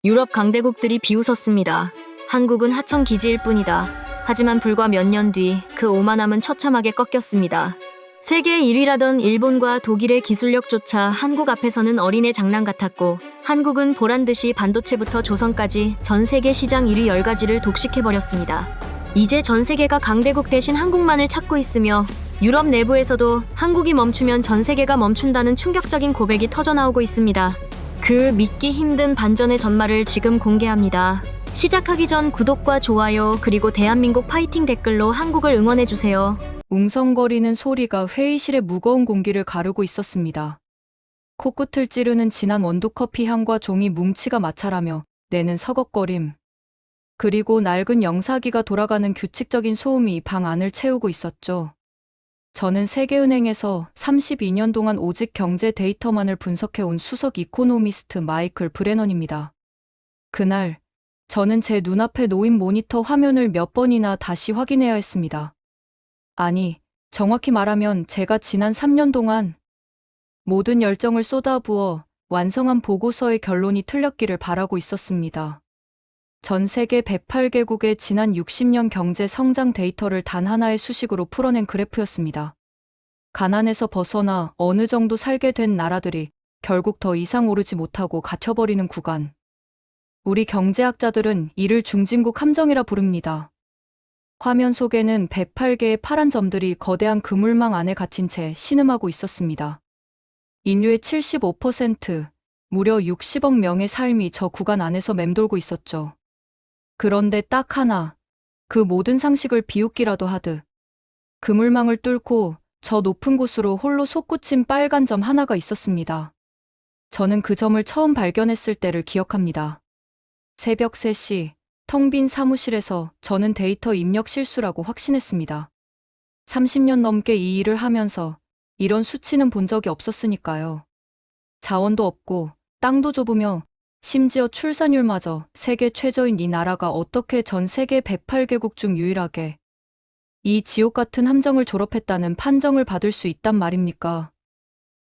유럽 강대국들이 비웃었습니다. 한국은 하청 기지일 뿐이다. 하지만 불과 몇 년 뒤 그 오만함은 처참하게 꺾였습니다. 세계 1위라던 일본과 독일의 기술력조차 한국 앞에서는 어린애 장난 같았고, 한국은 보란듯이 반도체부터 조선까지 전 세계 시장 1위 10가지를 독식해버렸습니다. 이제 전 세계가 강대국 대신 한국만을 찾고 있으며, 유럽 내부에서도 한국이 멈추면 전 세계가 멈춘다는 충격적인 고백이 터져나오고 있습니다. 그 믿기 힘든 반전의 전말을 지금 공개합니다. 시작하기 전 구독과 좋아요, 그리고 대한민국 파이팅 댓글로 한국을 응원해주세요. 웅성거리는 소리가 회의실의 무거운 공기를 가르고 있었습니다. 코끝을 찌르는 진한 원두커피 향과 종이 뭉치가 마찰하며 내는 서걱거림. 그리고 낡은 영사기가 돌아가는 규칙적인 소음이 방 안을 채우고 있었죠. 저는 세계은행에서 32년 동안 오직 경제 데이터만을 분석해온 수석 이코노미스트 마이클 브레넌입니다. 그날, 저는 제 눈앞에 놓인 모니터 화면을 몇 번이나 다시 확인해야 했습니다. 아니, 정확히 말하면 제가 지난 3년 동안 모든 열정을 쏟아부어 완성한 보고서의 결론이 틀렸기를 바라고 있었습니다. 전 세계 108개국의 지난 60년 경제 성장 데이터를 단 하나의 수식으로 풀어낸 그래프였습니다. 가난에서 벗어나 어느 정도 살게 된 나라들이 결국 더 이상 오르지 못하고 갇혀버리는 구간. 우리 경제학자들은 이를 중진국 함정이라 부릅니다. 화면 속에는 108개의 파란 점들이 거대한 그물망 안에 갇힌 채 신음하고 있었습니다. 인류의 75%, 무려 60억 명의 삶이 저 구간 안에서 맴돌고 있었죠. 그런데 딱 하나, 그 모든 상식을 비웃기라도 하듯 그물망을 뚫고 저 높은 곳으로 홀로 솟구친 빨간 점 하나가 있었습니다. 저는 그 점을 처음 발견했을 때를 기억합니다. 새벽 3시, 텅 빈 사무실에서 저는 데이터 입력 실수라고 확신했습니다. 30년 넘게 이 일을 하면서 이런 수치는 본 적이 없었으니까요. 자원도 없고 땅도 좁으며 심지어 출산율마저 세계 최저인 이 나라가 어떻게 전 세계 108개국 중 유일하게 이 지옥 같은 함정을 졸업했다는 판정을 받을 수 있단 말입니까?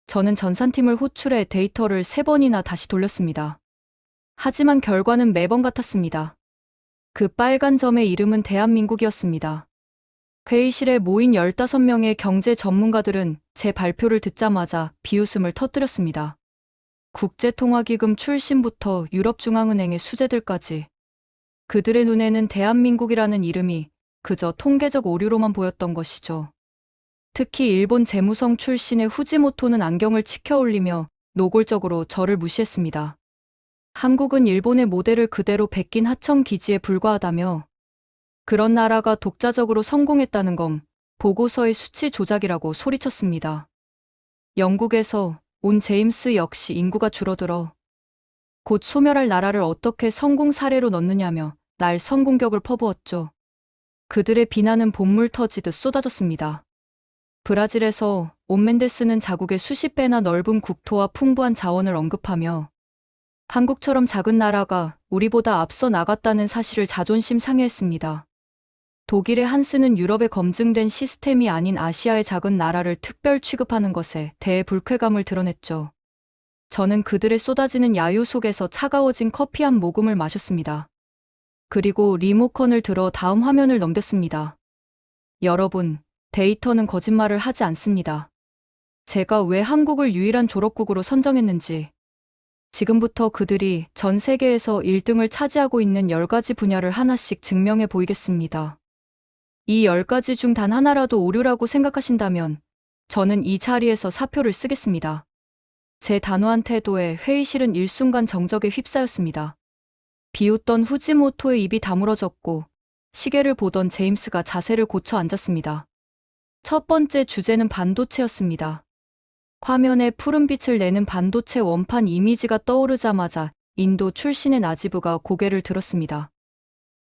저는 전산팀을 호출해 데이터를 3번이나 다시 돌렸습니다. 하지만 결과는 매번 같았습니다. 그 빨간 점의 이름은 대한민국이었습니다. 회의실에 모인 15명의 경제 전문가들은 제 발표를 듣자마자 비웃음을 터뜨렸습니다. 국제통화기금 출신부터 유럽중앙은행의 수재들까지 그들의 눈에는 대한민국이라는 이름이 그저 통계적 오류로만 보였던 것이죠. 특히 일본 재무성 출신의 후지모토는 안경을 치켜 올리며 노골적으로 저를 무시했습니다. 한국은 일본의 모델을 그대로 베낀 하청 기지에 불과하다며 그런 나라가 독자적으로 성공했다는 건 보고서의 수치 조작이라고 소리쳤습니다. 영국에서 온 제임스 역시 인구가 줄어들어 곧 소멸할 나라를 어떻게 성공 사례로 넣느냐며 날 성공격을 퍼부었죠. 그들의 비난은 본물 터지듯 쏟아졌습니다. 브라질에서 온멘데스는 자국의 수십 배나 넓은 국토와 풍부한 자원을 언급하며 한국처럼 작은 나라가 우리보다 앞서 나갔다는 사실을 자존심 상해했습니다. 독일의 한스는 유럽에 검증된 시스템이 아닌 아시아의 작은 나라를 특별 취급하는 것에 대해 불쾌감을 드러냈죠. 저는 그들의 쏟아지는 야유 속에서 차가워진 커피 한 모금을 마셨습니다. 그리고 리모컨을 들어 다음 화면을 넘겼습니다. 여러분, 데이터는 거짓말을 하지 않습니다. 제가 왜 한국을 유일한 졸업국으로 선정했는지, 지금부터 그들이 전 세계에서 1등을 차지하고 있는 10가지 분야를 하나씩 증명해 보이겠습니다. 이 10가지 중 단 하나라도 오류라고 생각하신다면 저는 이 자리에서 사표를 쓰겠습니다. 제 단호한 태도에 회의실은 일순간 정적에 휩싸였습니다. 비웃던 후지모토의 입이 다물어졌고 시계를 보던 제임스가 자세를 고쳐 앉았습니다. 첫 번째 주제는 반도체였습니다. 화면에 푸른빛을 내는 반도체 원판 이미지가 떠오르자마자 인도 출신의 나지부가 고개를 들었습니다.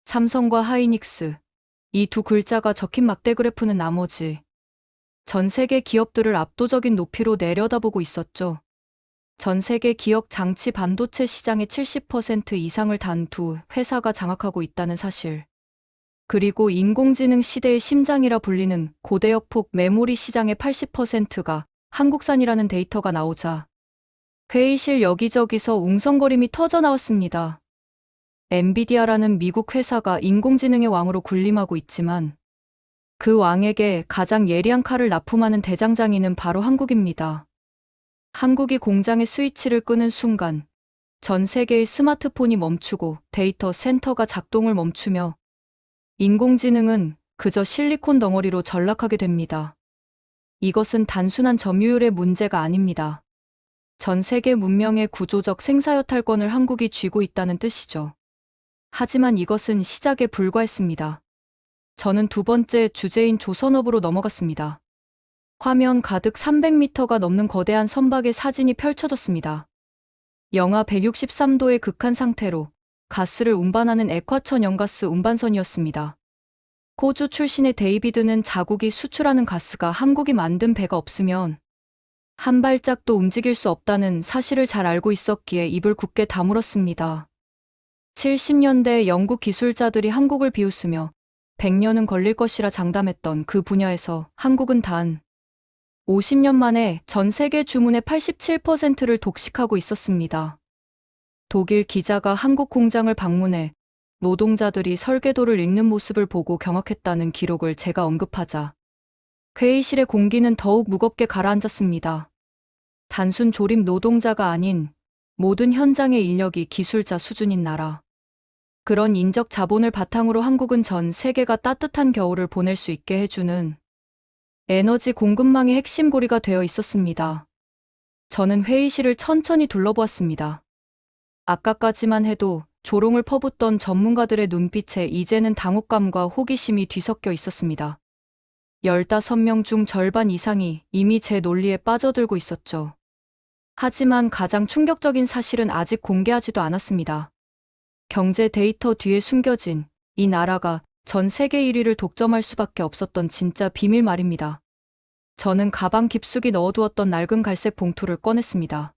삼성과 하이닉스, 이 두 글자가 적힌 막대 그래프는 나머지 전 세계 기업들을 압도적인 높이로 내려다보고 있었죠. 전 세계 기억 장치 반도체 시장의 70% 이상을 단 두 회사가 장악하고 있다는 사실. 그리고 인공지능 시대의 심장이라 불리는 고대역폭 메모리 시장의 80%가 한국산이라는 데이터가 나오자 회의실 여기저기서 웅성거림이 터져나왔습니다. 엔비디아라는 미국 회사가 인공지능의 왕으로 군림하고 있지만 그 왕에게 가장 예리한 칼을 납품하는 대장장이는 바로 한국입니다. 한국이 공장의 스위치를 끄는 순간 전 세계의 스마트폰이 멈추고 데이터 센터가 작동을 멈추며 인공지능은 그저 실리콘 덩어리로 전락하게 됩니다. 이것은 단순한 점유율의 문제가 아닙니다. 전 세계 문명의 구조적 생사여탈권을 한국이 쥐고 있다는 뜻이죠. 하지만 이것은 시작에 불과했습니다. 저는 두 번째 주제인 조선업으로 넘어갔습니다. 화면 가득 300m가 넘는 거대한 선박의 사진이 펼쳐졌습니다. 영하 163도의 극한 상태로 가스를 운반하는 액화천 연가스 운반선이었습니다. 호주 출신의 데이비드는 자국이 수출하는 가스가 한국이 만든 배가 없으면 한 발짝도 움직일 수 없다는 사실을 잘 알고 있었기에 입을 굳게 다물었습니다. 70년대 영국 기술자들이 한국을 비웃으며 100년은 걸릴 것이라 장담했던 그 분야에서 한국은 단 50년 만에 전 세계 주문의 87%를 독식하고 있었습니다. 독일 기자가 한국 공장을 방문해 노동자들이 설계도를 읽는 모습을 보고 경악했다는 기록을 제가 언급하자 회의실의 공기는 더욱 무겁게 가라앉았습니다. 단순 조립 노동자가 아닌 모든 현장의 인력이 기술자 수준인 나라. 그런 인적 자본을 바탕으로 한국은 전 세계가 따뜻한 겨울을 보낼 수 있게 해주는 에너지 공급망의 핵심 고리가 되어 있었습니다. 저는 회의실을 천천히 둘러보았습니다. 아까까지만 해도 조롱을 퍼붓던 전문가들의 눈빛에 이제는 당혹감과 호기심이 뒤섞여 있었습니다. 15명 중 절반 이상이 이미 제 논리에 빠져들고 있었죠. 하지만 가장 충격적인 사실은 아직 공개하지도 않았습니다. 경제 데이터 뒤에 숨겨진 이 나라가 전 세계 1위를 독점할 수밖에 없었던 진짜 비밀 말입니다. 저는 가방 깊숙이 넣어두었던 낡은 갈색 봉투를 꺼냈습니다.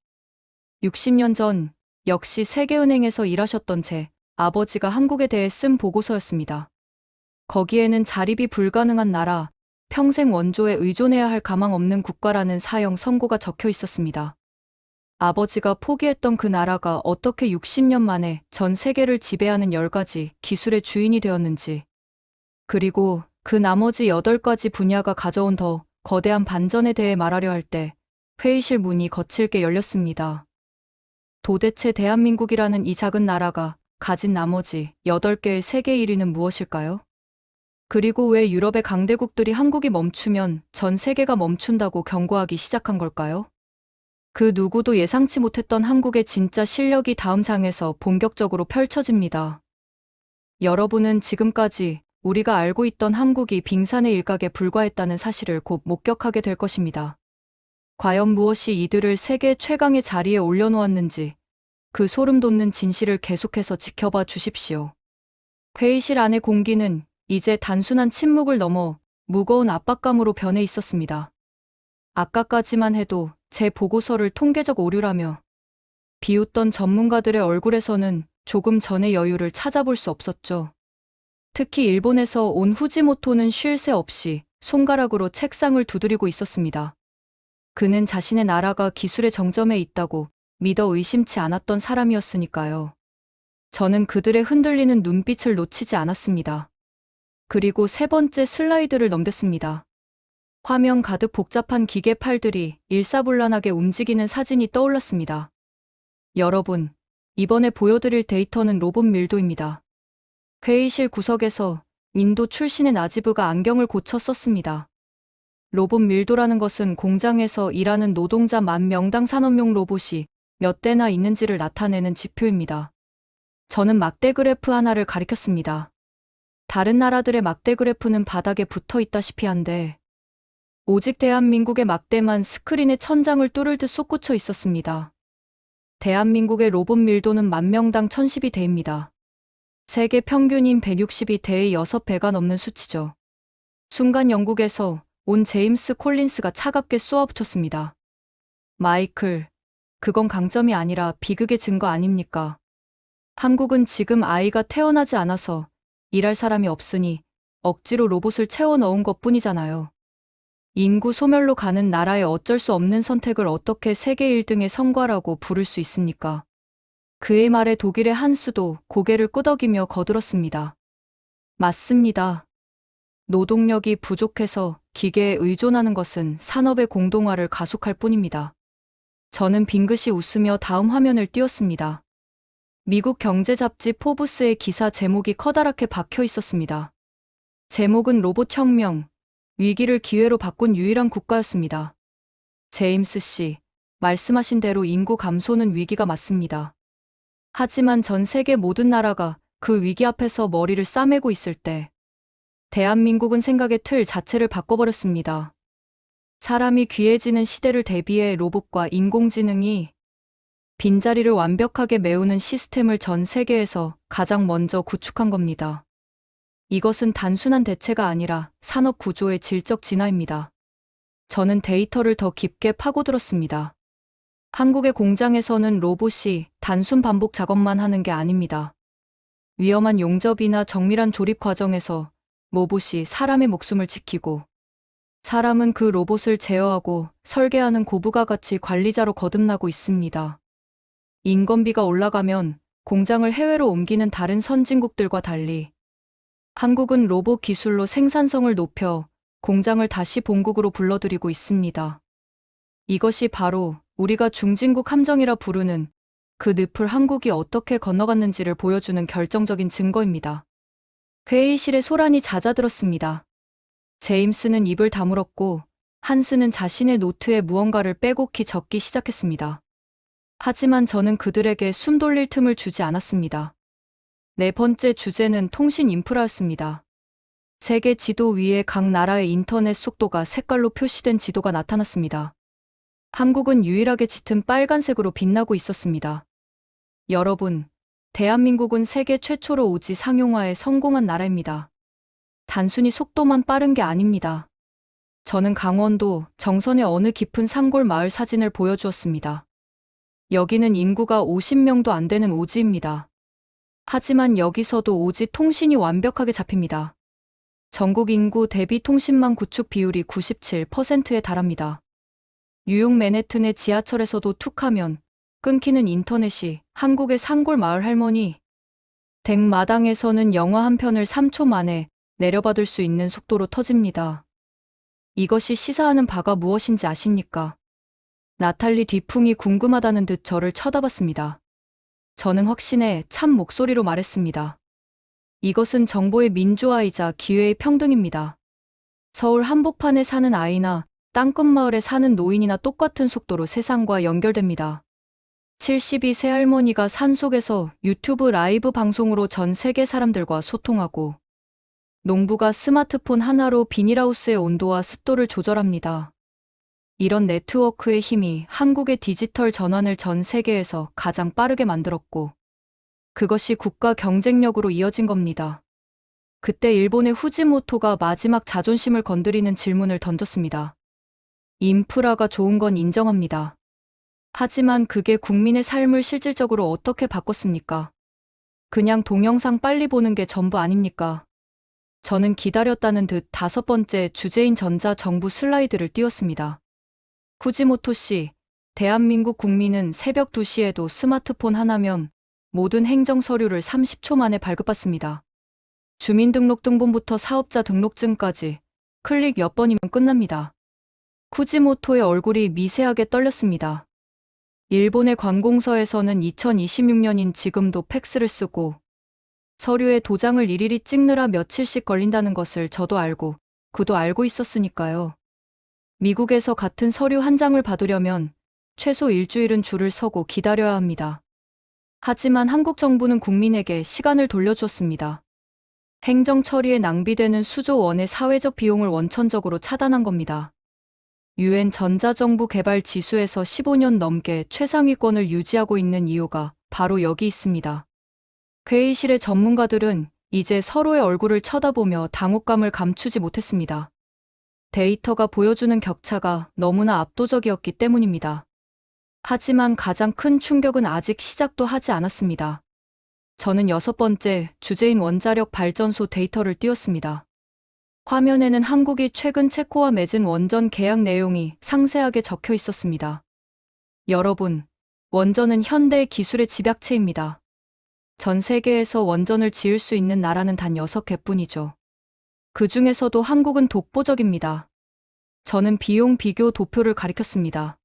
60년 전 역시 세계은행에서 일하셨던 제 아버지가 한국에 대해 쓴 보고서였습니다. 거기에는 자립이 불가능한 나라, 평생 원조에 의존해야 할 가망 없는 국가라는 사형 선고가 적혀 있었습니다. 아버지가 포기했던 그 나라가 어떻게 60년 만에 전 세계를 지배하는 10가지 기술의 주인이 되었는지, 그리고 그 나머지 8가지 분야가 가져온 더 거대한 반전에 대해 말하려 할 때 회의실 문이 거칠게 열렸습니다. 도대체 대한민국이라는 이 작은 나라가 가진 나머지 8개의 세계 1위는 무엇일까요? 그리고 왜 유럽의 강대국들이 한국이 멈추면 전 세계가 멈춘다고 경고하기 시작한 걸까요? 그 누구도 예상치 못했던 한국의 진짜 실력이 다음 장에서 본격적으로 펼쳐집니다. 여러분은 지금까지 우리가 알고 있던 한국이 빙산의 일각에 불과했다는 사실을 곧 목격하게 될 것입니다. 과연 무엇이 이들을 세계 최강의 자리에 올려놓았는지 그 소름 돋는 진실을 계속해서 지켜봐 주십시오. 회의실 안의 공기는 이제 단순한 침묵을 넘어 무거운 압박감으로 변해 있었습니다. 아까까지만 해도 제 보고서를 통계적 오류라며 비웃던 전문가들의 얼굴에서는 조금 전의 여유를 찾아볼 수 없었죠. 특히 일본에서 온 후지모토는 쉴 새 없이 손가락으로 책상을 두드리고 있었습니다. 그는 자신의 나라가 기술의 정점에 있다고 믿어 의심치 않았던 사람이었으니까요. 저는 그들의 흔들리는 눈빛을 놓치지 않았습니다. 그리고 세 번째 슬라이드를 넘겼습니다. 화면 가득 복잡한 기계 팔들이 일사불란하게 움직이는 사진이 떠올랐습니다. 여러분, 이번에 보여드릴 데이터는 로봇 밀도입니다. 회의실 구석에서 인도 출신의 나지브가 안경을 고쳐 썼습니다. 로봇 밀도라는 것은 공장에서 일하는 노동자 10,000명당 산업용 로봇이 몇 대나 있는지를 나타내는 지표입니다. 저는 막대 그래프 하나를 가리켰습니다. 다른 나라들의 막대 그래프는 바닥에 붙어 있다시피 한데 오직 대한민국의 막대만 스크린의 천장을 뚫을 듯 솟구쳐 있었습니다. 대한민국의 로봇 밀도는 10,000명당 1,012대입니다. 세계 평균인 162대의 6배가 넘는 수치죠. 순간 영국에서 온 제임스 콜린스가 차갑게 쏘아붙였습니다. 마이클, 그건 강점이 아니라 비극의 증거 아닙니까? 한국은 지금 아이가 태어나지 않아서 일할 사람이 없으니 억지로 로봇을 채워 넣은 것뿐이잖아요. 인구 소멸로 가는 나라의 어쩔 수 없는 선택을 어떻게 세계 1등의 성과라고 부를 수 있습니까? 그의 말에 독일의 한스도 고개를 끄덕이며 거들었습니다. 맞습니다. 노동력이 부족해서 기계에 의존하는 것은 산업의 공동화를 가속할 뿐입니다. 저는 빙긋이 웃으며 다음 화면을 띄웠습니다. 미국 경제 잡지 포브스의 기사 제목이 커다랗게 박혀 있었습니다. 제목은 로봇 혁명, 위기를 기회로 바꾼 유일한 국가였습니다. 제임스 씨, 말씀하신 대로 인구 감소는 위기가 맞습니다. 하지만 전 세계 모든 나라가 그 위기 앞에서 머리를 싸매고 있을 때, 대한민국은 생각의 틀 자체를 바꿔버렸습니다. 사람이 귀해지는 시대를 대비해 로봇과 인공지능이 빈자리를 완벽하게 메우는 시스템을 전 세계에서 가장 먼저 구축한 겁니다. 이것은 단순한 대체가 아니라 산업 구조의 질적 진화입니다. 저는 데이터를 더 깊게 파고들었습니다. 한국의 공장에서는 로봇이 단순 반복 작업만 하는 게 아닙니다. 위험한 용접이나 정밀한 조립 과정에서 로봇이 사람의 목숨을 지키고, 사람은 그 로봇을 제어하고 설계하는 고부가 가치 관리자로 거듭나고 있습니다. 인건비가 올라가면 공장을 해외로 옮기는 다른 선진국들과 달리 한국은 로봇 기술로 생산성을 높여 공장을 다시 본국으로 불러들이고 있습니다. 이것이 바로 우리가 중진국 함정이라 부르는 그 늪을 한국이 어떻게 건너갔는지를 보여주는 결정적인 증거입니다. 회의실에 소란이 잦아들었습니다. 제임스는 입을 다물었고 한스는 자신의 노트에 무언가를 빼곡히 적기 시작했습니다. 하지만 저는 그들에게 숨 돌릴 틈을 주지 않았습니다. 네 번째 주제는 통신 인프라였습니다. 세계 지도 위에 각 나라의 인터넷 속도가 색깔로 표시된 지도가 나타났습니다. 한국은 유일하게 짙은 빨간색으로 빛나고 있었습니다. 여러분, 대한민국은 세계 최초로 5G 상용화에 성공한 나라입니다. 단순히 속도만 빠른 게 아닙니다. 저는 강원도 정선의 어느 깊은 산골 마을 사진을 보여주었습니다. 여기는 인구가 50명도 안 되는 오지입니다. 하지만 여기서도 오지 통신이 완벽하게 잡힙니다. 전국 인구 대비 통신망 구축 비율이 97%에 달합니다. 뉴욕 맨해튼의 지하철에서도 툭하면 끊기는 인터넷이 한국의 산골 마을 할머니 댁 마당에서는 영화 한 편을 3초 만에 내려받을 수 있는 속도로 터집니다. 이것이 시사하는 바가 무엇인지 아십니까? 나탈리 뒤풍이 궁금하다는 듯 저를 쳐다봤습니다. 저는 확신에 찬 목소리로 말했습니다. 이것은 정보의 민주화이자 기회의 평등입니다. 서울 한복판에 사는 아이나 땅끝마을에 사는 노인이나 똑같은 속도로 세상과 연결됩니다. 72세 할머니가 산속에서 유튜브 라이브 방송으로 전 세계 사람들과 소통하고, 농부가 스마트폰 하나로 비닐하우스의 온도와 습도를 조절합니다. 이런 네트워크의 힘이 한국의 디지털 전환을 전 세계에서 가장 빠르게 만들었고, 그것이 국가 경쟁력으로 이어진 겁니다. 그때 일본의 후지모토가 마지막 자존심을 건드리는 질문을 던졌습니다. 인프라가 좋은 건 인정합니다. 하지만 그게 국민의 삶을 실질적으로 어떻게 바꿨습니까? 그냥 동영상 빨리 보는 게 전부 아닙니까? 저는 기다렸다는 듯 다섯 번째 주제인 전자정부 슬라이드를 띄웠습니다. 후지모토 씨, 대한민국 국민은 새벽 2시에도 스마트폰 하나면 모든 행정 서류를 30초 만에 발급받습니다. 주민등록등본부터 사업자 등록증까지 클릭 몇 번이면 끝납니다. 후지모토의 얼굴이 미세하게 떨렸습니다. 일본의 관공서에서는 2026년인 지금도 팩스를 쓰고 서류에 도장을 일일이 찍느라 며칠씩 걸린다는 것을 저도 알고 그도 알고 있었으니까요. 미국에서 같은 서류 한 장을 받으려면 최소 일주일은 줄을 서고 기다려야 합니다. 하지만 한국 정부는 국민에게 시간을 돌려주었습니다. 행정 처리에 낭비되는 수조 원의 사회적 비용을 원천적으로 차단한 겁니다. 유엔 전자정부 개발 지수에서 15년 넘게 최상위권을 유지하고 있는 이유가 바로 여기 있습니다. 회의실의 전문가들은 이제 서로의 얼굴을 쳐다보며 당혹감을 감추지 못했습니다. 데이터가 보여주는 격차가 너무나 압도적이었기 때문입니다. 하지만 가장 큰 충격은 아직 시작도 하지 않았습니다. 저는 여섯 번째 주제인 원자력 발전소 데이터를 띄웠습니다. 화면에는 한국이 최근 체코와 맺은 원전 계약 내용이 상세하게 적혀 있었습니다. 여러분, 원전은 현대의 기술의 집약체입니다. 전 세계에서 원전을 지을 수 있는 나라는 단 6개뿐이죠. 그 중에서도 한국은 독보적입니다. 저는 비용 비교 도표를 가리켰습니다.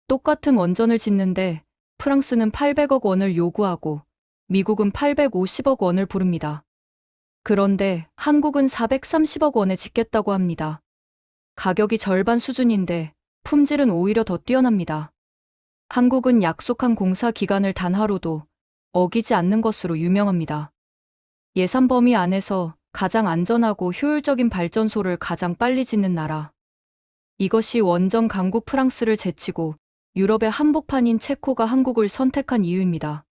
똑같은 원전을 짓는데 프랑스는 800억 원을 요구하고 미국은 850억 원을 부릅니다. 그런데 한국은 430억 원에 짓겠다고 합니다. 가격이 절반 수준인데 품질은 오히려 더 뛰어납니다. 한국은 약속한 공사 기간을 단 하루도 어기지 않는 것으로 유명합니다. 예산 범위 안에서 가장 안전하고 효율적인 발전소를 가장 빨리 짓는 나라. 이것이 원전 강국 프랑스를 제치고 유럽의 한복판인 체코가 한국을 선택한 이유입니다.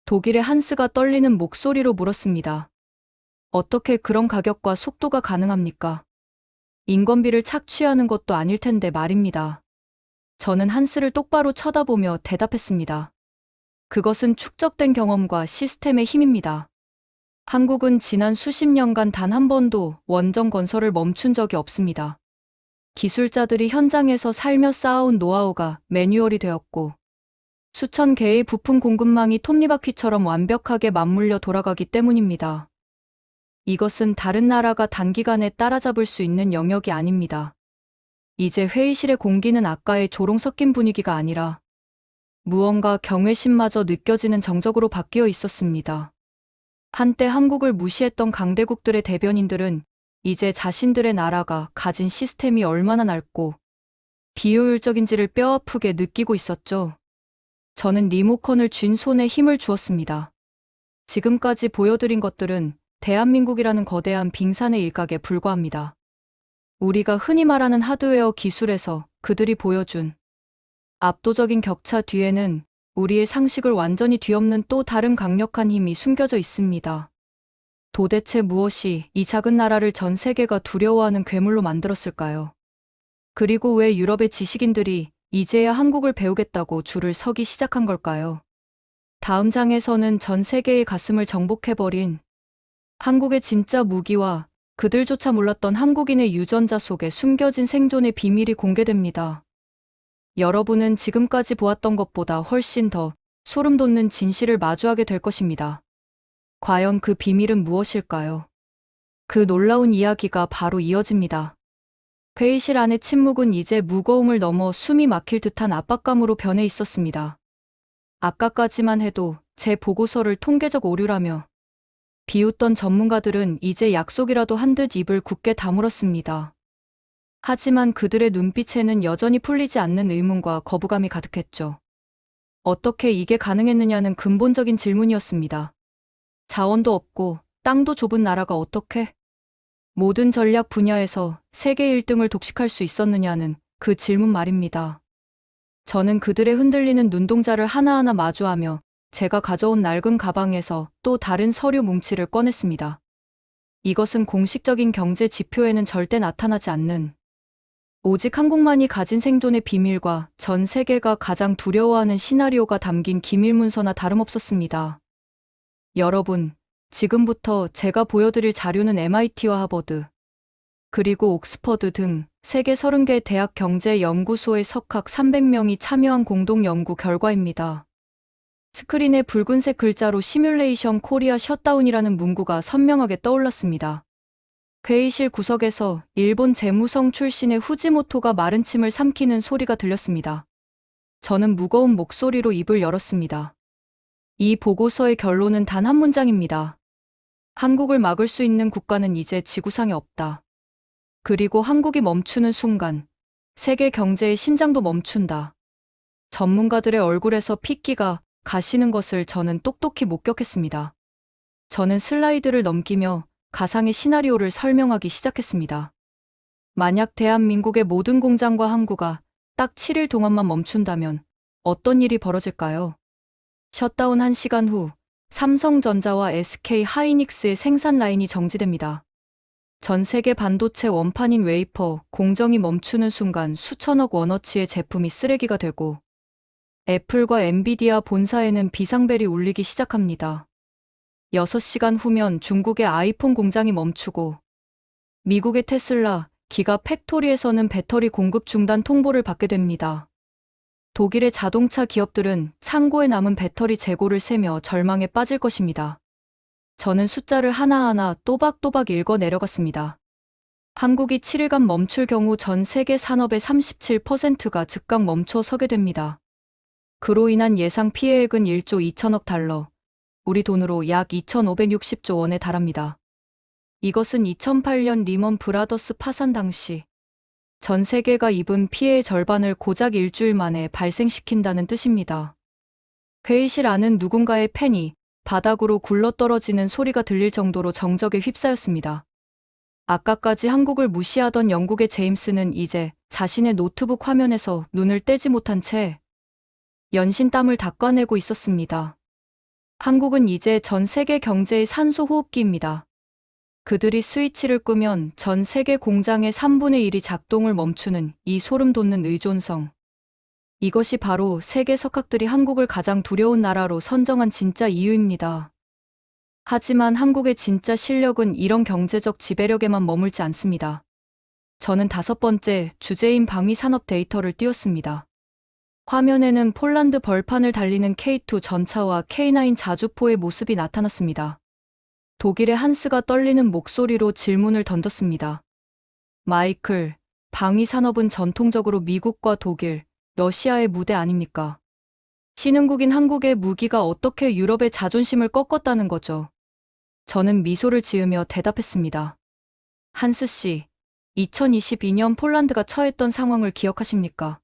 독일의 한스가 떨리는 목소리로 물었습니다. 어떻게 그런 가격과 속도가 가능합니까? 인건비를 착취하는 것도 아닐 텐데 말입니다. 저는 한스를 똑바로 쳐다보며 대답했습니다. 그것은 축적된 경험과 시스템의 힘입니다. 한국은 지난 수십 년간 단 한 번도 원전 건설을 멈춘 적이 없습니다. 기술자들이 현장에서 살며 쌓아온 노하우가 매뉴얼이 되었고, 수천 개의 부품 공급망이 톱니바퀴처럼 완벽하게 맞물려 돌아가기 때문입니다. 이것은 다른 나라가 단기간에 따라잡을 수 있는 영역이 아닙니다. 이제 회의실의 공기는 아까의 조롱 섞인 분위기가 아니라 무언가 경외심마저 느껴지는 정적으로 바뀌어 있었습니다. 한때 한국을 무시했던 강대국들의 대변인들은 이제 자신들의 나라가 가진 시스템이 얼마나 넓고 비효율적인지를 뼈아프게 느끼고 있었죠. 저는 리모컨을 쥔 손에 힘을 주었습니다. 지금까지 보여드린 것들은 대한민국이라는 거대한 빙산의 일각에 불과합니다. 우리가 흔히 말하는 하드웨어 기술에서 그들이 보여준 압도적인 격차 뒤에는 우리의 상식을 완전히 뒤엎는 또 다른 강력한 힘이 숨겨져 있습니다. 도대체 무엇이 이 작은 나라를 전 세계가 두려워하는 괴물로 만들었을까요? 그리고 왜 유럽의 지식인들이 이제야 한국을 배우겠다고 줄을 서기 시작한 걸까요? 다음 장에서는 전 세계의 가슴을 정복해버린 한국의 진짜 무기와 그들조차 몰랐던 한국인의 유전자 속에 숨겨진 생존의 비밀이 공개됩니다. 여러분은 지금까지 보았던 것보다 훨씬 더 소름 돋는 진실을 마주하게 될 것입니다. 과연 그 비밀은 무엇일까요? 그 놀라운 이야기가 바로 이어집니다. 회의실 안의 침묵은 이제 무거움을 넘어 숨이 막힐 듯한 압박감으로 변해 있었습니다. 아까까지만 해도 제 보고서를 통계적 오류라며 비웃던 전문가들은 이제 약속이라도 한 듯 입을 굳게 다물었습니다. 하지만 그들의 눈빛에는 여전히 풀리지 않는 의문과 거부감이 가득했죠. 어떻게 이게 가능했느냐는 근본적인 질문이었습니다. 자원도 없고 땅도 좁은 나라가 어떻게 모든 전략 분야에서 세계 1등을 독식할 수 있었느냐는 그 질문 말입니다. 저는 그들의 흔들리는 눈동자를 하나하나 마주하며 제가 가져온 낡은 가방에서 또 다른 서류 뭉치를 꺼냈습니다. 이것은 공식적인 경제 지표에는 절대 나타나지 않는 오직 한국만이 가진 생존의 비밀과 전 세계가 가장 두려워하는 시나리오가 담긴 기밀 문서나 다름없었습니다. 여러분, 지금부터 제가 보여드릴 자료는 MIT와 하버드, 그리고 옥스퍼드 등 세계 30개 대학 경제연구소의 석학 300명이 참여한 공동 연구 결과입니다. 스크린에 붉은색 글자로 시뮬레이션 코리아 셧다운이라는 문구가 선명하게 떠올랐습니다. 회의실 구석에서 일본 재무성 출신의 후지모토가 마른 침을 삼키는 소리가 들렸습니다. 저는 무거운 목소리로 입을 열었습니다. 이 보고서의 결론은 단 한 문장입니다. 한국을 막을 수 있는 국가는 이제 지구상에 없다. 그리고 한국이 멈추는 순간 세계 경제의 심장도 멈춘다. 전문가들의 얼굴에서 핏기가 가시는 것을 저는 똑똑히 목격했습니다. 저는 슬라이드를 넘기며 가상의 시나리오를 설명하기 시작했습니다. 만약 대한민국의 모든 공장과 항구가 딱 7일 동안만 멈춘다면 어떤 일이 벌어질까요? 셧다운 1시간 후 삼성전자와 SK 하이닉스의 생산 라인이 정지됩니다. 전 세계 반도체 원판인 웨이퍼 공정이 멈추는 순간 수천억 원어치의 제품이 쓰레기가 되고 애플과 엔비디아 본사에는 비상벨이 울리기 시작합니다. 6시간 후면 중국의 아이폰 공장이 멈추고 미국의 테슬라 기가 팩토리에서는 배터리 공급 중단 통보를 받게 됩니다. 독일의 자동차 기업들은 창고에 남은 배터리 재고를 세며 절망에 빠질 것입니다. 저는 숫자를 하나하나 또박또박 읽어 내려갔습니다. 한국이 7일간 멈출 경우 전 세계 산업의 37%가 즉각 멈춰 서게 됩니다. 그로 인한 예상 피해액은 1조 2천억 달러, 우리 돈으로 약 2,560조 원에 달합니다. 이것은 2008년 리먼 브라더스 파산 당시 전 세계가 입은 피해의 절반을 고작 일주일 만에 발생시킨다는 뜻입니다. 회의실 안은 누군가의 펜이 바닥으로 굴러떨어지는 소리가 들릴 정도로 정적에 휩싸였습니다. 아까까지 한국을 무시하던 영국의 제임스는 이제 자신의 노트북 화면에서 눈을 떼지 못한 채 연신 땀을 닦아내고 있었습니다. 한국은 이제 전 세계 경제의 산소 호흡기입니다. 그들이 스위치를 끄면 전 세계 공장의 3분의 1이 작동을 멈추는 이 소름 돋는 의존성. 이것이 바로 세계 석학들이 한국을 가장 두려운 나라로 선정한 진짜 이유입니다. 하지만 한국의 진짜 실력은 이런 경제적 지배력에만 머물지 않습니다. 저는 5번째 주제인 방위산업 데이터를 띄웠습니다. 화면에는 폴란드 벌판을 달리는 K2 전차와 K9 자주포의 모습이 나타났습니다. 독일의 한스가 떨리는 목소리로 질문을 던졌습니다. 마이클, 방위산업은 전통적으로 미국과 독일, 러시아의 무대 아닙니까? 신흥국인 한국의 무기가 어떻게 유럽의 자존심을 꺾었다는 거죠? 저는 미소를 지으며 대답했습니다. 한스 씨, 2022년 폴란드가 처했던 상황을 기억하십니까?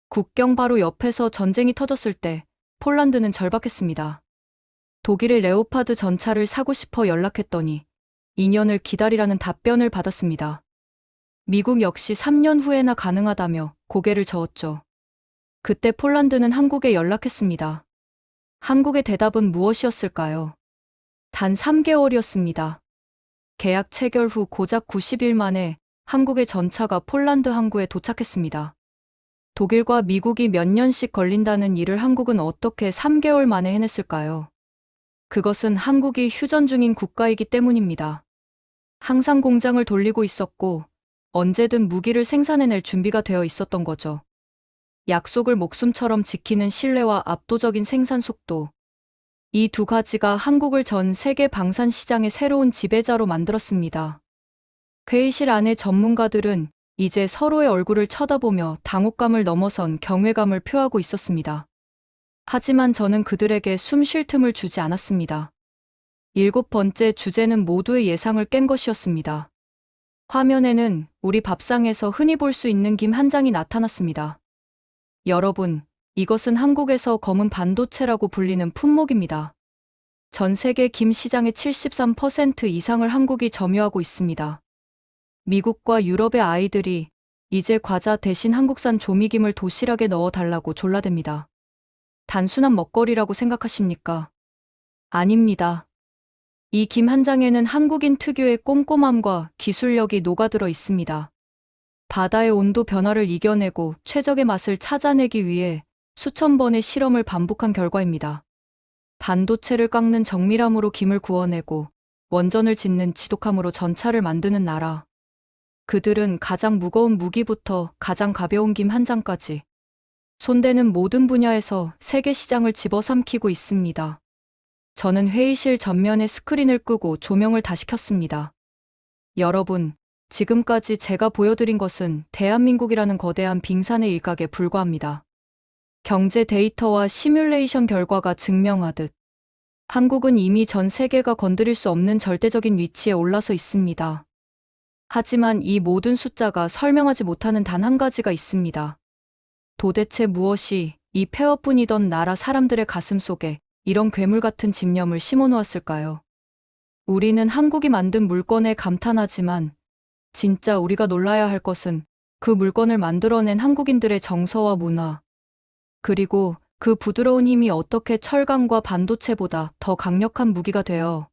국경 바로 옆에서 전쟁이 터졌을 때 폴란드는 절박했습니다. 독일의 레오파드 전차를 사고 싶어 연락했더니 2년을 기다리라는 답변을 받았습니다. 미국 역시 3년 후에나 가능하다며 고개를 저었죠. 그때 폴란드는 한국에 연락했습니다. 한국의 대답은 무엇이었을까요? 단 3개월이었습니다. 계약 체결 후 고작 90일 만에 한국의 전차가 폴란드 항구에 도착했습니다. 독일과 미국이 몇 년씩 걸린다는 일을 한국은 어떻게 3개월 만에 해냈을까요? 그것은 한국이 휴전 중인 국가이기 때문입니다. 항상 공장을 돌리고 있었고 언제든 무기를 생산해낼 준비가 되어 있었던 거죠. 약속을 목숨처럼 지키는 신뢰와 압도적인 생산 속도. 이 두 가지가 한국을 전 세계 방산 시장의 새로운 지배자로 만들었습니다. 회의실 안의 전문가들은 이제 서로의 얼굴을 쳐다보며 당혹감을 넘어선 경외감을 표하고 있었습니다. 하지만 저는 그들에게 숨 쉴 틈을 주지 않았습니다. 7번째 주제는 모두의 예상을 깬 것이었습니다. 화면에는 우리 밥상에서 흔히 볼 수 있는 김 한 장이 나타났습니다. 여러분, 이것은 한국에서 검은 반도체라고 불리는 품목입니다. 전 세계 김 시장의 73% 이상을 한국이 점유하고 있습니다. 미국과 유럽의 아이들이 이제 과자 대신 한국산 조미김을 도시락에 넣어달라고 졸라댑니다. 단순한 먹거리라고 생각하십니까? 아닙니다. 이 김 한 장에는 한국인 특유의 꼼꼼함과 기술력이 녹아들어 있습니다. 바다의 온도 변화를 이겨내고 최적의 맛을 찾아내기 위해 수천 번의 실험을 반복한 결과입니다. 반도체를 깎는 정밀함으로 김을 구워내고 원전을 짓는 지독함으로 전차를 만드는 나라. 그들은 가장 무거운 무기부터 가장 가벼운 김 한 장까지 손대는 모든 분야에서 세계 시장을 집어삼키고 있습니다. 저는 회의실 전면에 스크린을 끄고 조명을 다시 켰습니다. 여러분, 지금까지 제가 보여드린 것은 대한민국이라는 거대한 빙산의 일각에 불과합니다. 경제 데이터와 시뮬레이션 결과가 증명하듯 한국은 이미 전 세계가 건드릴 수 없는 절대적인 위치에 올라서 있습니다. 하지만 이 모든 숫자가 설명하지 못하는 단 한 가지가 있습니다. 도대체 무엇이 이 폐허뿐이던 나라 사람들의 가슴 속에 이런 괴물 같은 집념을 심어놓았을까요? 우리는 한국이 만든 물건에 감탄하지만 진짜 우리가 놀라야 할 것은 그 물건을 만들어낸 한국인들의 정서와 문화, 그리고 그 부드러운 힘이 어떻게 철강과 반도체보다 더 강력한 무기가 되어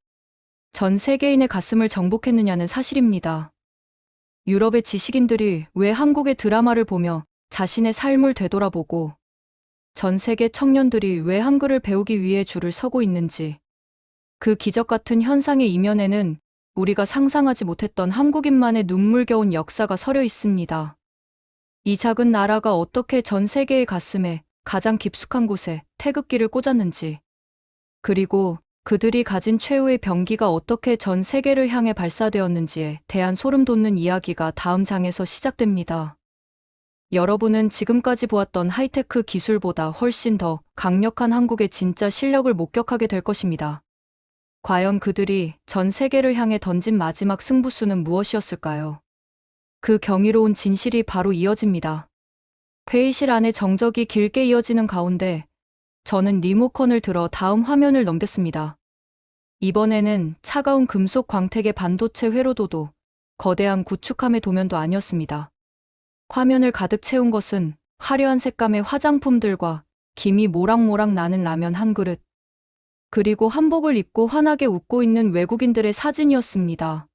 전 세계인의 가슴을 정복했느냐는 사실입니다. 유럽의 지식인들이 왜 한국의 드라마를 보며 자신의 삶을 되돌아보고 전 세계 청년들이 왜 한글을 배우기 위해 줄을 서고 있는지, 그 기적 같은 현상의 이면에는 우리가 상상하지 못했던 한국인만의 눈물겨운 역사가 서려 있습니다. 이 작은 나라가 어떻게 전 세계의 가슴에 가장 깊숙한 곳에 태극기를 꽂았는지, 그리고 그들이 가진 최후의 병기가 어떻게 전 세계를 향해 발사되었는지에 대한 소름 돋는 이야기가 다음 장에서 시작됩니다. 여러분은 지금까지 보았던 하이테크 기술보다 훨씬 더 강력한 한국의 진짜 실력을 목격하게 될 것입니다. 과연 그들이 전 세계를 향해 던진 마지막 승부수는 무엇이었을까요? 그 경이로운 진실이 바로 이어집니다. 회의실 안에 정적이 길게 이어지는 가운데 저는 리모컨을 들어 다음 화면을 넘겼습니다. 이번에는 차가운 금속 광택의 반도체 회로도도 거대한 구축함의 도면도 아니었습니다. 화면을 가득 채운 것은 화려한 색감의 화장품들과 김이 모락모락 나는 라면 한 그릇, 그리고 한복을 입고 환하게 웃고 있는 외국인들의 사진이었습니다.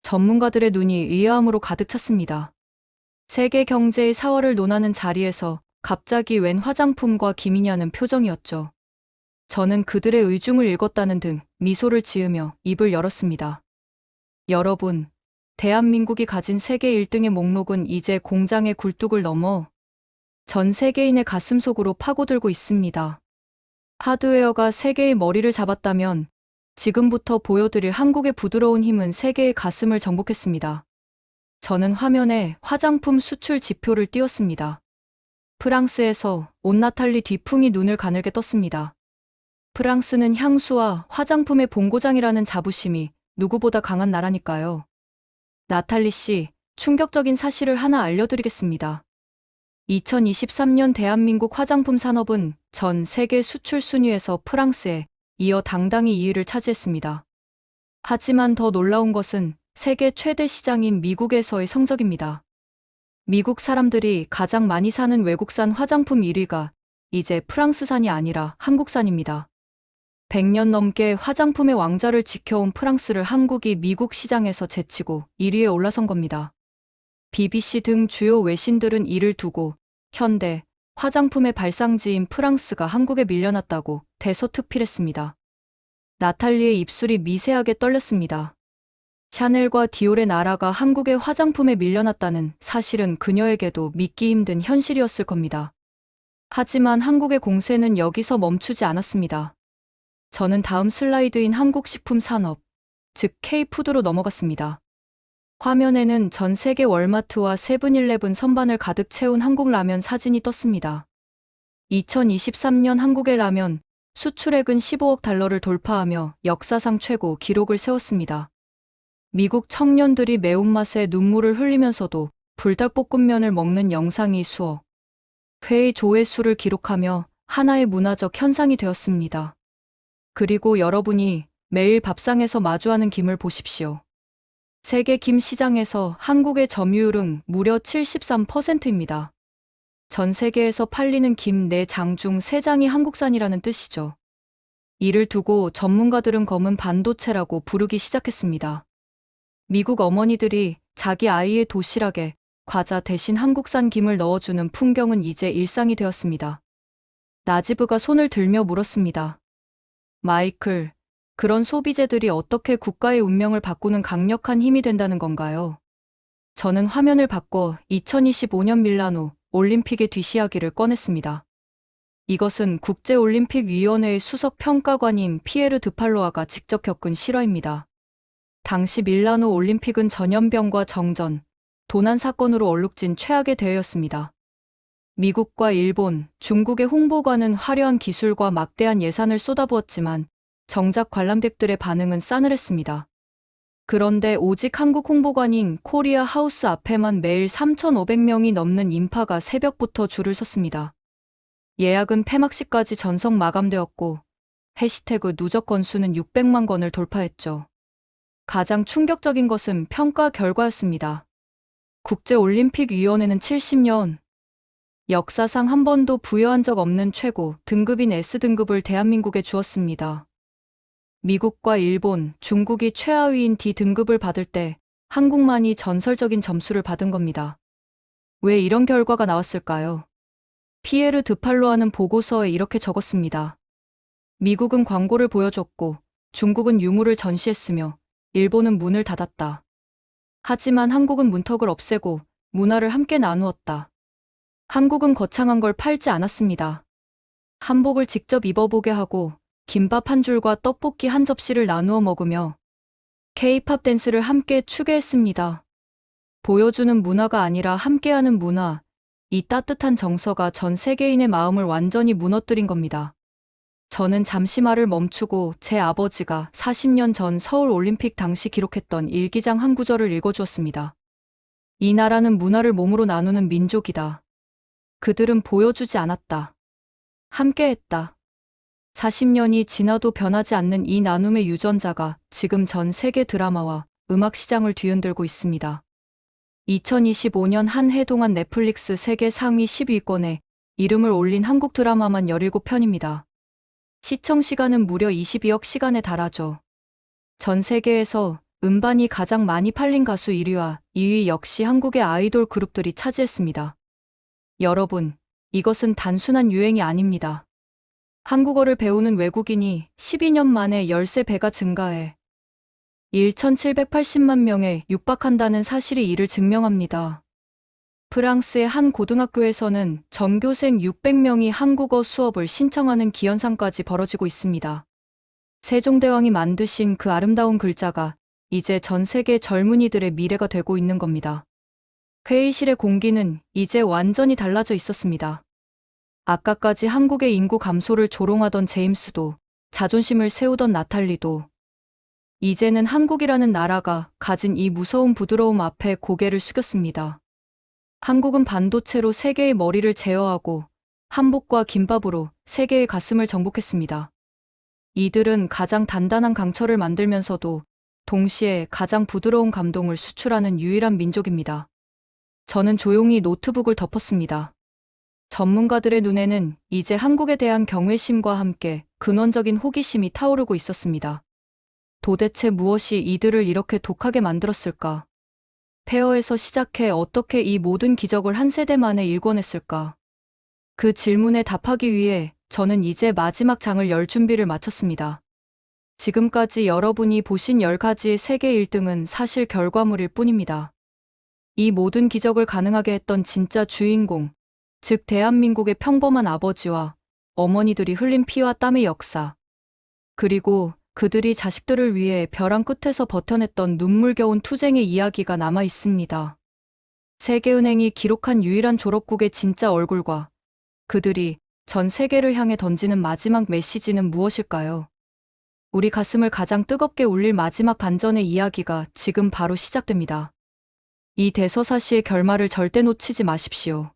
전문가들의 눈이 의아함으로 가득 찼습니다. 세계 경제의 사활을 논하는 자리에서 갑자기 웬 화장품과 김이냐는 표정이었죠. 저는 그들의 의중을 읽었다는 등 미소를 지으며 입을 열었습니다. 여러분, 대한민국이 가진 세계 1등의 목록은 이제 공장의 굴뚝을 넘어 전 세계인의 가슴 속으로 파고들고 있습니다. 하드웨어가 세계의 머리를 잡았다면 지금부터 보여드릴 한국의 부드러운 힘은 세계의 가슴을 정복했습니다. 저는 화면에 화장품 수출 지표를 띄웠습니다. 프랑스에서 온나탈리 뒤풍이 눈을 가늘게 떴습니다. 프랑스는 향수와 화장품의 본고장이라는 자부심이 누구보다 강한 나라니까요. 나탈리 씨, 충격적인 사실을 하나 알려드리겠습니다. 2023년 대한민국 화장품 산업은 전 세계 수출 순위에서 프랑스에 이어 당당히 2위를 차지했습니다. 하지만 더 놀라운 것은 세계 최대 시장인 미국에서의 성적입니다. 미국 사람들이 가장 많이 사는 외국산 화장품 1위가 이제 프랑스산이 아니라 한국산입니다. 100년 넘게 화장품의 왕좌를 지켜온 프랑스를 한국이 미국 시장에서 제치고 1위에 올라선 겁니다. BBC 등 주요 외신들은 이를 두고 현대 화장품의 발상지인 프랑스가 한국에 밀려났다고 대서특필했습니다. 나탈리의 입술이 미세하게 떨렸습니다. 샤넬과 디올의 나라가 한국의 화장품에 밀려났다는 사실은 그녀에게도 믿기 힘든 현실이었을 겁니다. 하지만 한국의 공세는 여기서 멈추지 않았습니다. 저는 다음 슬라이드인 한국식품 산업, 즉 K푸드로 넘어갔습니다. 화면에는 전 세계 월마트와 세븐일레븐 선반을 가득 채운 한국 라면 사진이 떴습니다. 2023년 한국의 라면 수출액은 15억 달러를 돌파하며 역사상 최고 기록을 세웠습니다. 미국 청년들이 매운맛에 눈물을 흘리면서도 불닭볶음면을 먹는 영상이 수억 회의 조회수를 기록하며 하나의 문화적 현상이 되었습니다. 그리고 여러분이 매일 밥상에서 마주하는 김을 보십시오. 세계 김 시장에서 한국의 점유율은 무려 73%입니다. 전 세계에서 팔리는 김 4장 중 3장이 한국산이라는 뜻이죠. 이를 두고 전문가들은 검은 반도체라고 부르기 시작했습니다. 미국 어머니들이 자기 아이의 도시락에 과자 대신 한국산 김을 넣어주는 풍경은 이제 일상이 되었습니다. 나지브가 손을 들며 물었습니다. 마이클, 그런 소비재들이 어떻게 국가의 운명을 바꾸는 강력한 힘이 된다는 건가요? 저는 화면을 바꿔 2025년 밀라노 올림픽의 뒷이야기를 꺼냈습니다. 이것은 국제올림픽위원회의 수석 평가관인 피에르 드팔로아가 직접 겪은 실화입니다. 당시 밀라노 올림픽은 전염병과 정전, 도난 사건으로 얼룩진 최악의 대회였습니다. 미국과 일본, 중국의 홍보관은 화려한 기술과 막대한 예산을 쏟아부었지만 정작 관람객들의 반응은 싸늘했습니다. 그런데 오직 한국 홍보관인 코리아 하우스 앞에만 매일 3,500명이 넘는 인파가 새벽부터 줄을 섰습니다. 예약은 폐막식까지 전석 마감되었고 해시태그 누적 건수는 600만 건을 돌파했죠. 가장 충격적인 것은 평가 결과였습니다. 국제올림픽위원회는 70년 역사상 한 번도 부여한 적 없는 최고 등급인 S등급을 대한민국에 주었습니다. 미국과 일본, 중국이 최하위인 D등급을 받을 때 한국만이 전설적인 점수를 받은 겁니다. 왜 이런 결과가 나왔을까요? 피에르 드팔로아는 보고서에 이렇게 적었습니다. 미국은 광고를 보여줬고 중국은 유물을 전시했으며 일본은 문을 닫았다. 하지만 한국은 문턱을 없애고 문화를 함께 나누었다. 한국은 거창한 걸 팔지 않았습니다. 한복을 직접 입어보게 하고 김밥 한 줄과 떡볶이 한 접시를 나누어 먹으며 K-팝 댄스를 함께 추게 했습니다. 보여주는 문화가 아니라 함께하는 문화, 이 따뜻한 정서가 전 세계인의 마음을 완전히 무너뜨린 겁니다. 저는 잠시 말을 멈추고 제 아버지가 40년 전 서울 올림픽 당시 기록했던 일기장 한 구절을 읽어주었습니다. 이 나라는 문화를 몸으로 나누는 민족이다. 그들은 보여주지 않았다. 함께했다. 40년이 지나도 변하지 않는 이 나눔의 유전자가 지금 전 세계 드라마와 음악 시장을 뒤흔들고 있습니다. 2025년 한 해 동안 넷플릭스 세계 상위 10위권에 이름을 올린 한국 드라마만 17편입니다. 시청 시간은 무려 22억 시간에 달하죠. 전 세계에서 음반이 가장 많이 팔린 가수 1위와 2위 역시 한국의 아이돌 그룹들이 차지했습니다. 여러분, 이것은 단순한 유행이 아닙니다. 한국어를 배우는 외국인이 12년 만에 13배가 증가해 1,780만 명에 육박한다는 사실이 이를 증명합니다. 프랑스의 한 고등학교에서는 전교생 600명이 한국어 수업을 신청하는 기현상까지 벌어지고 있습니다. 세종대왕이 만드신 그 아름다운 글자가 이제 전 세계 젊은이들의 미래가 되고 있는 겁니다. 회의실의 공기는 이제 완전히 달라져 있었습니다. 아까까지 한국의 인구 감소를 조롱하던 제임스도, 자존심을 세우던 나탈리도, 이제는 한국이라는 나라가 가진 이 무서운 부드러움 앞에 고개를 숙였습니다. 한국은 반도체로 세계의 머리를 제어하고 한복과 김밥으로 세계의 가슴을 정복했습니다. 이들은 가장 단단한 강철을 만들면서도 동시에 가장 부드러운 감동을 수출하는 유일한 민족입니다. 저는 조용히 노트북을 덮었습니다. 전문가들의 눈에는 이제 한국에 대한 경외심과 함께 근원적인 호기심이 타오르고 있었습니다. 도대체 무엇이 이들을 이렇게 독하게 만들었을까? 폐허에서 시작해 어떻게 이 모든 기적을 한 세대 만에 일궈냈을까? 그 질문에 답하기 위해 저는 이제 마지막 장을 열 준비를 마쳤습니다. 지금까지 여러분이 보신 10가지의 세계 1등은 사실 결과물일 뿐입니다. 이 모든 기적을 가능하게 했던 진짜 주인공, 즉 대한민국의 평범한 아버지와 어머니들이 흘린 피와 땀의 역사, 그리고 그들이 자식들을 위해 벼랑 끝에서 버텨냈던 눈물겨운 투쟁의 이야기가 남아 있습니다. 세계은행이 기록한 유일한 졸업국의 진짜 얼굴과 그들이 전 세계를 향해 던지는 마지막 메시지는 무엇일까요? 우리 가슴을 가장 뜨겁게 울릴 마지막 반전의 이야기가 지금 바로 시작됩니다. 이 대서사시의 결말을 절대 놓치지 마십시오.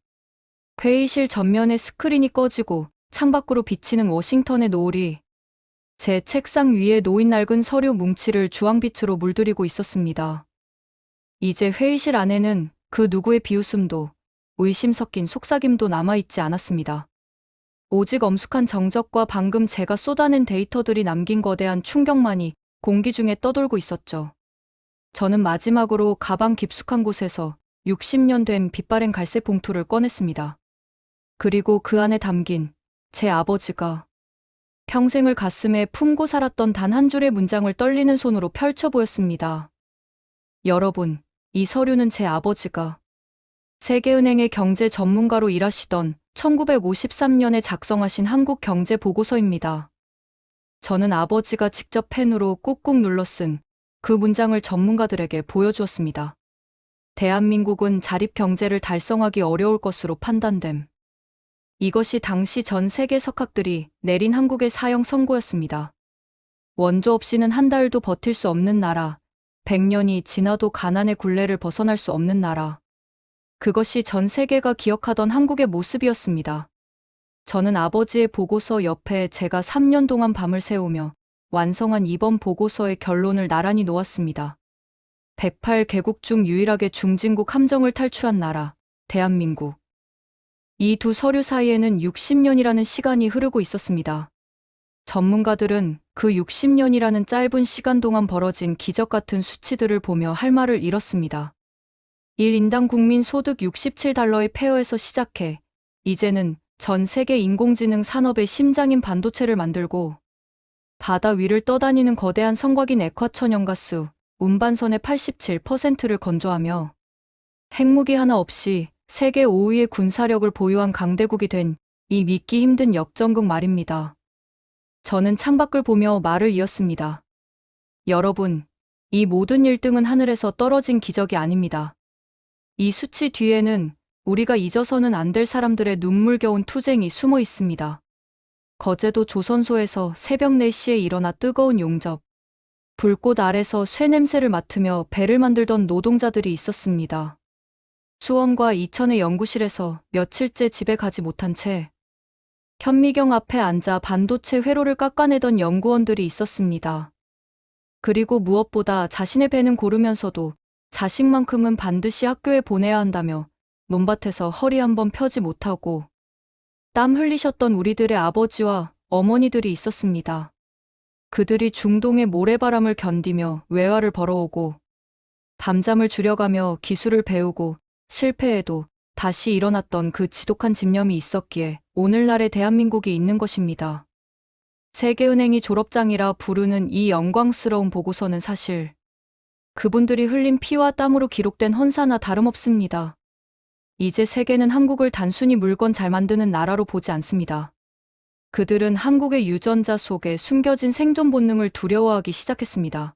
회의실 전면에 스크린이 꺼지고 창밖으로 비치는 워싱턴의 노을이 제 책상 위에 놓인 낡은 서류 뭉치를 주황빛으로 물들이고 있었습니다. 이제 회의실 안에는 그 누구의 비웃음도 의심 섞인 속삭임도 남아있지 않았습니다. 오직 엄숙한 정적과 방금 제가 쏟아낸 데이터들이 남긴 거대한 충격만이 공기 중에 떠돌고 있었죠. 저는 마지막으로 가방 깊숙한 곳에서 60년 된 빛바랜 갈색 봉투를 꺼냈습니다. 그리고 그 안에 담긴 제 아버지가 평생을 가슴에 품고 살았던 단 한 줄의 문장을 떨리는 손으로 펼쳐 보였습니다. 여러분, 이 서류는 제 아버지가 세계은행의 경제 전문가로 일하시던 1953년에 작성하신 한국 경제 보고서입니다. 저는 아버지가 직접 펜으로 꾹꾹 눌러 쓴 그 문장을 전문가들에게 보여주었습니다. 대한민국은 자립 경제를 달성하기 어려울 것으로 판단됨. 이것이 당시 전 세계 석학들이 내린 한국의 사형 선고였습니다. 원조 없이는 한 달도 버틸 수 없는 나라, 100년이 지나도 가난의 굴레를 벗어날 수 없는 나라. 그것이 전 세계가 기억하던 한국의 모습이었습니다. 저는 아버지의 보고서 옆에 제가 3년 동안 밤을 새우며 완성한 이번 보고서의 결론을 나란히 놓았습니다. 108개국 중 유일하게 중진국 함정을 탈출한 나라, 대한민국. 이 두 서류 사이에는 60년이라는 시간이 흐르고 있었습니다. 전문가들은 그 60년이라는 짧은 시간 동안 벌어진 기적 같은 수치들을 보며 할 말을 잃었습니다. 1인당 국민 소득 67달러의 폐허에서 시작해 이제는 전 세계 인공지능 산업의 심장인 반도체를 만들고 바다 위를 떠다니는 거대한 성곽인 액화천연가스 운반선의 87%를 건조하며 핵무기 하나 없이 세계 5위의 군사력을 보유한 강대국이 된 이 믿기 힘든 역전극 말입니다. 저는 창밖을 보며 말을 이었습니다. 여러분, 이 모든 1등은 하늘에서 떨어진 기적이 아닙니다. 이 수치 뒤에는 우리가 잊어서는 안 될 사람들의 눈물겨운 투쟁이 숨어 있습니다. 거제도 조선소에서 새벽 4시에 일어나 뜨거운 용접, 불꽃 아래서 쇠냄새를 맡으며 배를 만들던 노동자들이 있었습니다. 수원과 이천의 연구실에서 며칠째 집에 가지 못한 채 현미경 앞에 앉아 반도체 회로를 깎아내던 연구원들이 있었습니다. 그리고 무엇보다 자신의 배는 고르면서도 자식만큼은 반드시 학교에 보내야 한다며 논밭에서 허리 한번 펴지 못하고 땀 흘리셨던 우리들의 아버지와 어머니들이 있었습니다. 그들이 중동의 모래바람을 견디며 외화를 벌어오고 밤잠을 줄여가며 기술을 배우고 실패해도 다시 일어났던 그 지독한 집념이 있었기에 오늘날의 대한민국이 있는 것입니다. 세계은행이 졸업장이라 부르는 이 영광스러운 보고서는 사실 그분들이 흘린 피와 땀으로 기록된 헌사나 다름없습니다. 이제 세계는 한국을 단순히 물건 잘 만드는 나라로 보지 않습니다. 그들은 한국의 유전자 속에 숨겨진 생존 본능을 두려워하기 시작했습니다.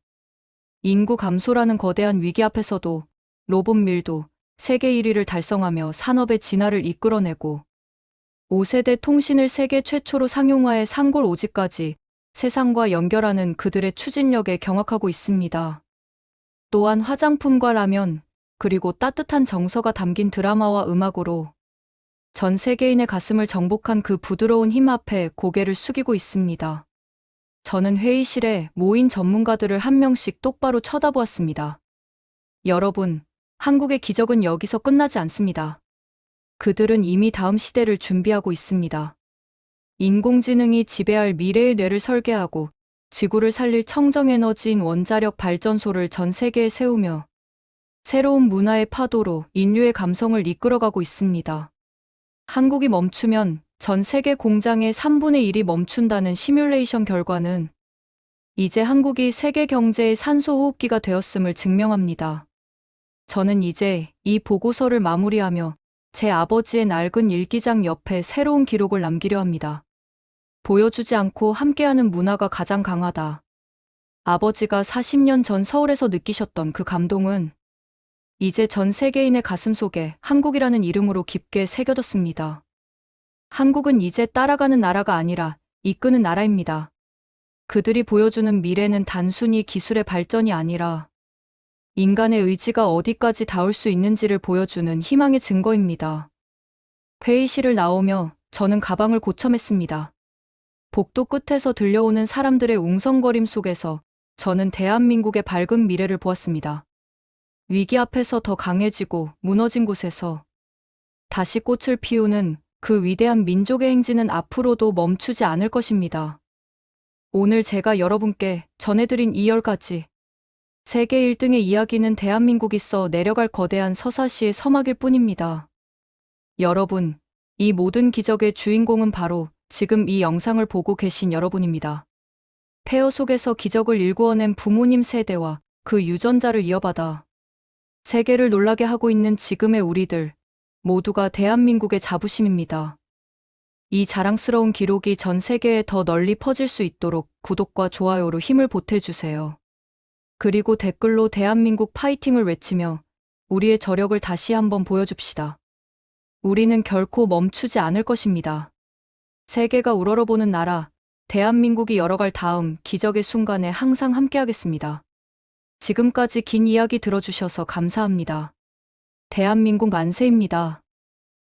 인구 감소라는 거대한 위기 앞에서도 로봇밀도 세계 1위를 달성하며 산업의 진화를 이끌어내고 5세대 통신을 세계 최초로 상용화해 상골 오지까지 세상과 연결하는 그들의 추진력에 경악하고 있습니다. 또한 화장품과 라면, 그리고 따뜻한 정서가 담긴 드라마와 음악으로 전 세계인의 가슴을 정복한 그 부드러운 힘 앞에 고개를 숙이고 있습니다. 저는 회의실에 모인 전문가들을 한 명씩 똑바로 쳐다보았습니다. 여러분, 한국의 기적은 여기서 끝나지 않습니다. 그들은 이미 다음 시대를 준비하고 있습니다. 인공지능이 지배할 미래의 뇌를 설계하고 지구를 살릴 청정에너지인 원자력 발전소를 전 세계에 세우며 새로운 문화의 파도로 인류의 감성을 이끌어가고 있습니다. 한국이 멈추면 전 세계 공장의 3분의 1이 멈춘다는 시뮬레이션 결과는 이제 한국이 세계 경제의 산소호흡기가 되었음을 증명합니다. 저는 이제 이 보고서를 마무리하며 제 아버지의 낡은 일기장 옆에 새로운 기록을 남기려 합니다. 보여주지 않고 함께하는 문화가 가장 강하다. 아버지가 40년 전 서울에서 느끼셨던 그 감동은 이제 전 세계인의 가슴 속에 한국이라는 이름으로 깊게 새겨졌습니다. 한국은 이제 따라가는 나라가 아니라 이끄는 나라입니다. 그들이 보여주는 미래는 단순히 기술의 발전이 아니라 인간의 의지가 어디까지 닿을 수 있는지를 보여주는 희망의 증거입니다. 회의실을 나오며 저는 가방을 고쳐맸습니다. 복도 끝에서 들려오는 사람들의 웅성거림 속에서 저는 대한민국의 밝은 미래를 보았습니다. 위기 앞에서 더 강해지고 무너진 곳에서 다시 꽃을 피우는 그 위대한 민족의 행진은 앞으로도 멈추지 않을 것입니다. 오늘 제가 여러분께 전해드린 이 10가지 세계 1등의 이야기는 대한민국이 써 내려갈 거대한 서사시의 서막일 뿐입니다. 여러분, 이 모든 기적의 주인공은 바로 지금 이 영상을 보고 계신 여러분입니다. 폐허 속에서 기적을 일구어낸 부모님 세대와 그 유전자를 이어받아 세계를 놀라게 하고 있는 지금의 우리들 모두가 대한민국의 자부심입니다. 이 자랑스러운 기록이 전 세계에 더 널리 퍼질 수 있도록 구독과 좋아요로 힘을 보태주세요. 그리고 댓글로 대한민국 파이팅을 외치며 우리의 저력을 다시 한번 보여줍시다. 우리는 결코 멈추지 않을 것입니다. 세계가 우러러보는 나라, 대한민국이 열어갈 다음 기적의 순간에 항상 함께하겠습니다. 지금까지 긴 이야기 들어주셔서 감사합니다. 대한민국 만세입니다.